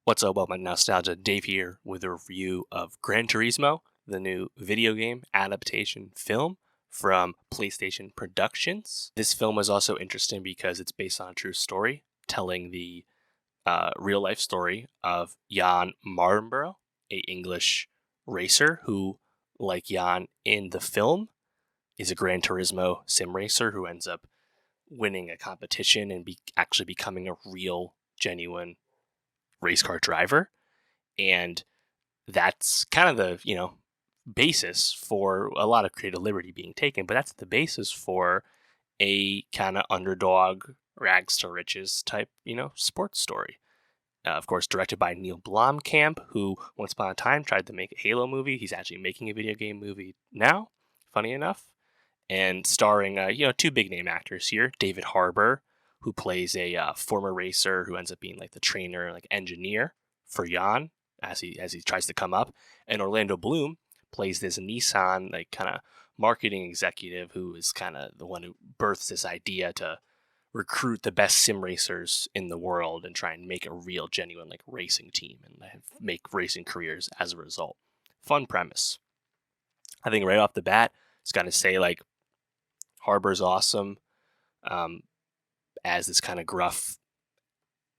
What's up, my Nostalgia? Dave here with a review of Gran Turismo, the new video game adaptation film from PlayStation Productions. This film is also interesting because it's based on a true story, telling the real life story of Jan Mardenborough, a English racer who, like Jan in the film, is a Gran Turismo sim racer who ends up winning a competition and actually becoming a real, genuine race car driver. And that's kind of the basis for a lot of creative liberty being taken, but that's the basis for a kind of underdog rags to riches type sports story. Of course, directed by Neil Blomkamp, who once upon a time tried to make a Halo movie. He's actually making a video game movie now, funny enough, and starring two big name actors here: David Harbour, who plays a former racer who ends up being like the trainer, like engineer for Jan as he tries to come up, and Orlando Bloom plays this Nissan like kind of marketing executive who is kind of the one who births this idea to recruit the best sim racers in the world and try and make a real genuine like racing team and make racing careers as a result. Fun premise. I think right off the bat, it's got to say like Harbour's awesome as this kind of gruff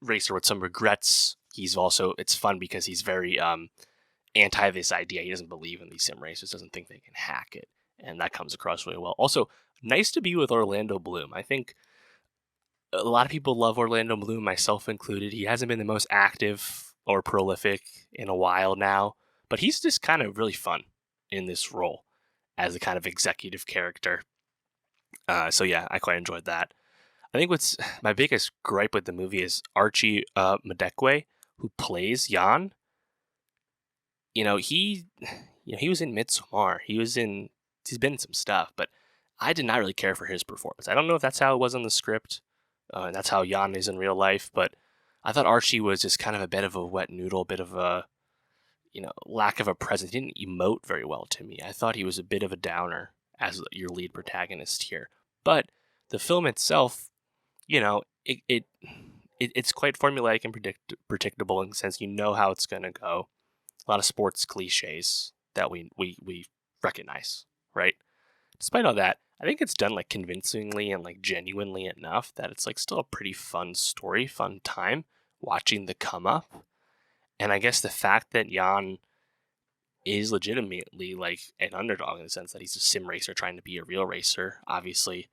racer with some regrets. He's also, it's fun because he's very anti this idea. He doesn't believe in these sim racers, doesn't think they can hack it. And that comes across really well. Also, nice to be with Orlando Bloom. I think a lot of people love Orlando Bloom, myself included. He hasn't been the most active or prolific in a while now, but he's just kind of really fun in this role as a kind of executive character. So yeah, I quite enjoyed that. I think what's my biggest gripe with the movie is Archie Madekwe, who plays Jan. He was in Midsommar. He's been in some stuff, but I did not really care for his performance. I don't know if that's how it was on the script. That's how Jan is in real life, but I thought Archie was just kind of a bit of a wet noodle, a bit of a, lack of a presence. He didn't emote very well to me. I thought he was a bit of a downer as your lead protagonist here. But the film itself, it's quite formulaic and predictable in the sense you know how it's going to go. A lot of sports cliches that we recognize, right? Despite all that, I think it's done like convincingly and like genuinely enough that it's like still a pretty fun story, fun time watching the come up. And I guess the fact that Jan is legitimately like an underdog in the sense that he's a sim racer trying to be a real racer. Obviously,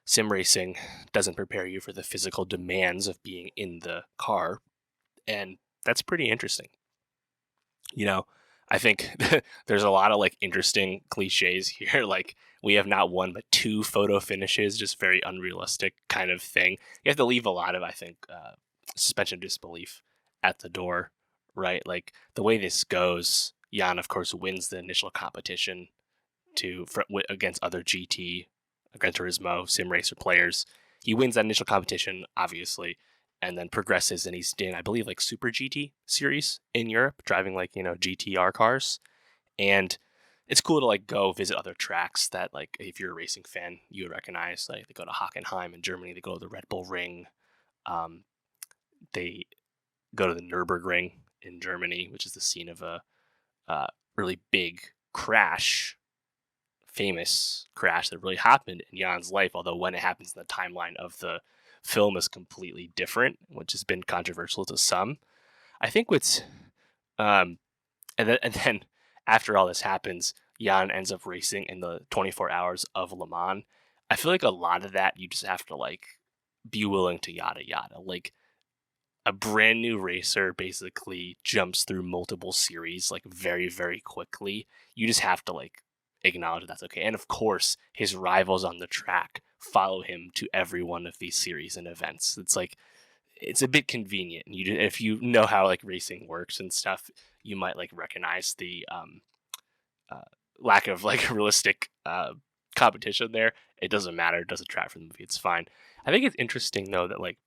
sim racing doesn't prepare you for the physical demands of being in the car. And that's pretty interesting. I think there's a lot of like interesting cliches here. Like we have not one, but two photo finishes, just very unrealistic kind of thing. You have to leave a lot of, I think, suspension of disbelief at the door, right? Like the way this goes, Jan, of course, wins the initial competition against other Gran Turismo sim racer players. He wins that initial competition, obviously, and then progresses, and he's in, I believe, like Super GT series in Europe, driving like GTR cars. And it's cool to like go visit other tracks that, like, if you're a racing fan, you would recognize. Like they go to Hockenheim in Germany, they go to the Red Bull Ring, they go to the Nürburgring in Germany, which is the scene of a really big crash, famous crash that really happened in Jan's life. Although when it happens in the timeline of the film is completely different, which has been controversial to some. I think what's and then after all this happens, Jan ends up racing in the 24 hours of Le Mans. I feel like a lot of that you just have to like be willing to yada yada. Like a brand new racer basically jumps through multiple series like very, very quickly. You just have to like acknowledge that's okay. And of course, his rivals on the track follow him to every one of these series and events. It's like it's a bit convenient. If you know how like racing works and stuff, you might like recognize the lack of like realistic competition there. It doesn't matter. It doesn't detract from the movie. It's fine. I think it's interesting though that like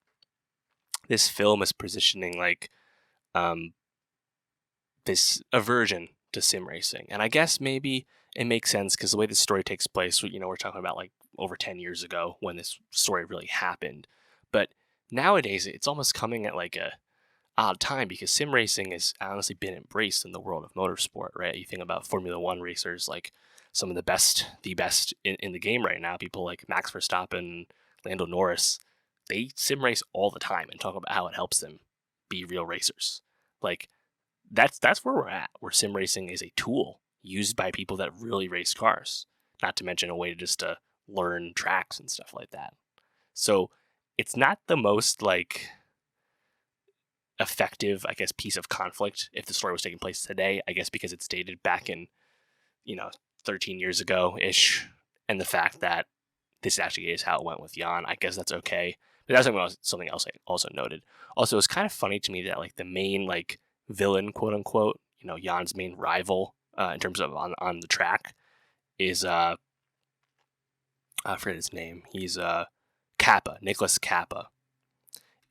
this film is positioning like this aversion to sim racing, and I guess maybe it makes sense because the way the story takes place, we're talking about like over 10 years ago when this story really happened. But nowadays, it's almost coming at like odd time because sim racing has honestly been embraced in the world of motorsport, right? You think about Formula One racers, like some of the best in the game right now, people like Max Verstappen, Lando Norris, they sim race all the time and talk about how it helps them be real racers. Like that's where we're at, where sim racing is a tool used by people that really race cars, not to mention a way to just to learn tracks and stuff like that. So it's not the most like effective, I guess, piece of conflict if the story was taking place today, I guess because it's dated back in, you know, 13 years ago ish. And the fact that this actually is how it went with Jan, I guess that's okay. But that's something else I also noted. Also, it's kind of funny to me that like the main like villain, quote unquote, Jan's main rival in terms of on the track is I forget his name. He's Kappa, Nicholas Kappa.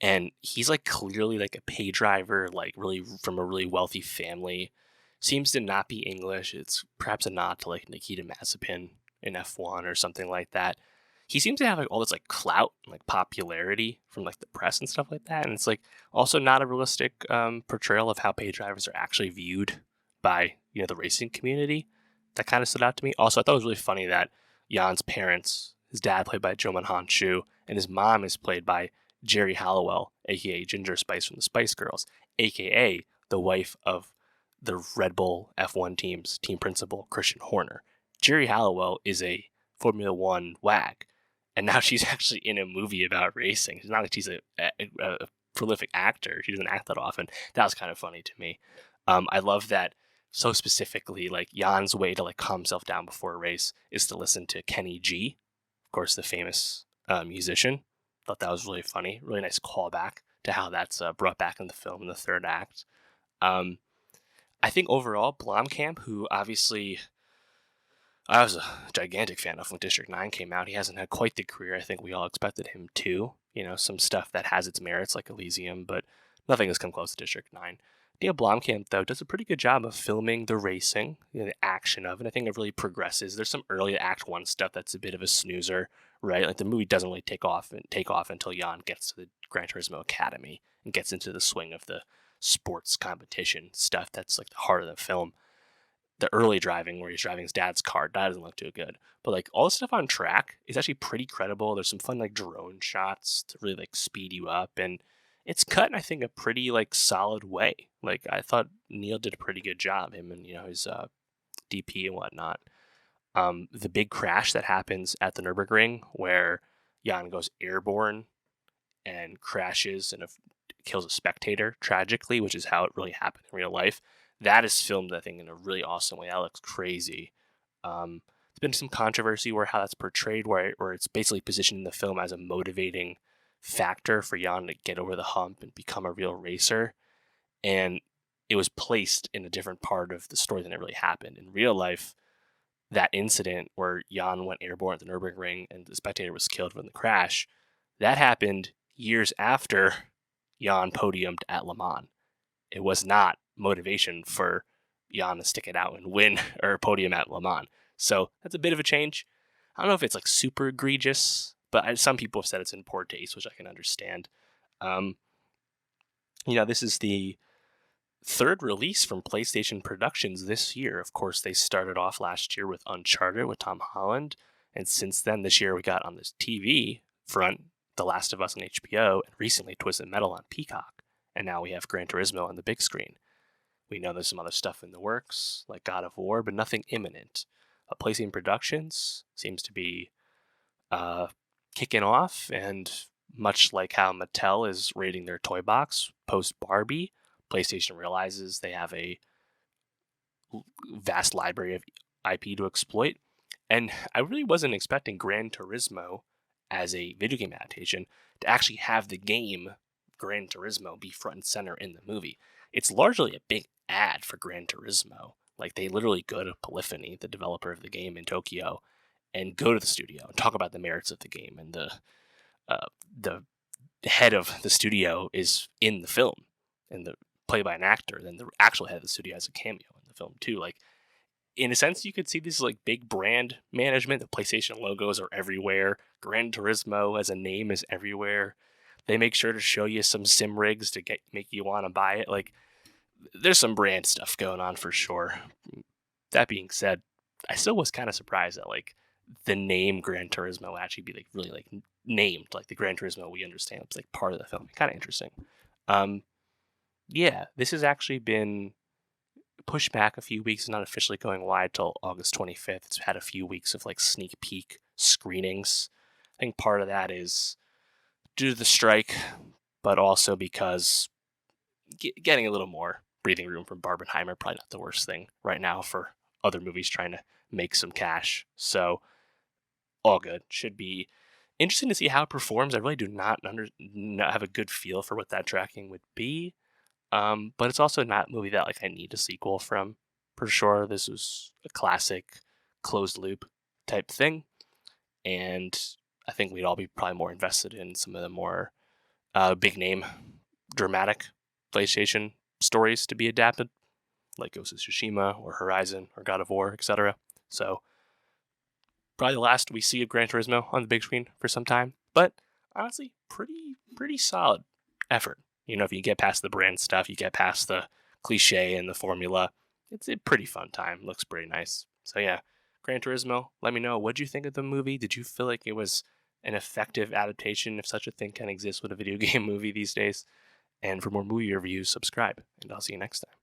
And he's like clearly like a pay driver, like really from a really wealthy family. Seems to not be English. It's perhaps a nod to like Nikita Mazepin in F1 or something like that. He seems to have like all this like clout, like popularity from like the press and stuff like that. And it's like also not a realistic portrayal of how pay drivers are actually viewed by the racing community. That kind of stood out to me. Also, I thought it was really funny that Jan's parents, his dad played by Joe Manhanshu, and his mom is played by Jerry Halliwell, aka Ginger Spice from the Spice Girls, aka the wife of the Red Bull F1 team's team principal, Christian Horner. Jerry Halliwell is a Formula One wag, and now she's actually in a movie about racing. It's not like she's a prolific actor. She doesn't act that often. That was kind of funny to me. I love that so specifically, like Jan's way to like calm himself down before a race is to listen to Kenny G, of course, the famous musician. Thought that was really funny. Really nice callback to how that's brought back in the film in the third act. I think overall, Blomkamp, who obviously I was a gigantic fan of when District 9 came out, he hasn't had quite the career I think we all expected him to. Some stuff that has its merits like Elysium, but nothing has come close to District 9. Neil Blomkamp, though, does a pretty good job of filming the racing, the action of it. I think it really progresses. There's some early Act 1 stuff that's a bit of a snoozer, right? Like the movie doesn't really take off until Jan gets to the Gran Turismo Academy and gets into the swing of the sports competition stuff that's like the heart of the film. The early driving where he's driving his dad's car, that doesn't look too good. But like all the stuff on track is actually pretty credible. There's some fun like drone shots to really like speed you up, and it's cut in I think a pretty like solid way. Like I thought Neil did a pretty good job, him and his DP and whatnot. The big crash that happens at the Nürburgring where Jan goes airborne and crashes and kills a spectator tragically, which is how it really happened in real life. That is filmed, I think, in a really awesome way. That looks crazy. There's been some controversy where how that's portrayed, where it's basically positioned in the film as a motivating factor for Jan to get over the hump and become a real racer. And it was placed in a different part of the story than it really happened. In real life, that incident where Jan went airborne at the Nürburgring and the spectator was killed from the crash, that happened years after Jan podiumed at Le Mans. It was not motivation for Jan to stick it out and win or podium at Le Mans. So that's a bit of a change. I don't know if it's like super egregious, but some people have said it's in poor taste, which I can understand. This is the third release from PlayStation Productions this year. Of course, they started off last year with Uncharted with Tom Holland, and since then this year we got on this TV front The Last of Us on HBO, and recently Twisted Metal on Peacock, and now we have Gran Turismo on the big screen. We know there's some other stuff in the works, like God of War, but nothing imminent. PlayStation Productions seems to be kicking off, and much like how Mattel is rating their toy box post-Barbie, PlayStation realizes they have a vast library of IP to exploit. And I really wasn't expecting Gran Turismo as a video game adaptation to actually have the game Gran Turismo be front and center in the movie. It's largely a big ad for Gran Turismo. Like they literally go to Polyphony, the developer of the game in Tokyo, and go to the studio and talk about the merits of the game. And the head of the studio is in the film and played by an actor. Then the actual head of the studio has a cameo in the film too. Like in a sense, you could see this like big brand management. The PlayStation logos are everywhere. Gran Turismo as a name is everywhere. They make sure to show you some sim rigs to make you want to buy it. Like, there's some brand stuff going on for sure. That being said, I still was kind of surprised that like the name Gran Turismo actually be like really like named like the Gran Turismo we understand. It's like part of the film. Kind of interesting. Um, yeah, this has actually been pushed back a few weeks. It's not officially going wide till August 25th. It's had a few weeks of like sneak peek screenings. I think part of that is due to the strike, but also because getting a little more breathing room from Barbenheimer, probably not the worst thing right now for other movies trying to make some cash. So all good. Should be interesting to see how it performs. I really do not have a good feel for what that tracking would be. But it's also not a movie that like I need a sequel from for sure. This was a classic closed loop type thing, and I think we'd all be probably more invested in some of the more big name, dramatic PlayStation stories to be adapted, like Ghost of Tsushima or Horizon or God of War, etc. So probably the last we see of Gran Turismo on the big screen for some time. But honestly, pretty solid effort. You know, if you get past the brand stuff, you get past the cliche and the formula, it's a pretty fun time. Looks pretty nice. So yeah, Gran Turismo, let me know. What'd you think of the movie? Did you feel like it was an effective adaptation, if such a thing can exist with a video game movie these days? And for more movie reviews, subscribe, and I'll see you next time.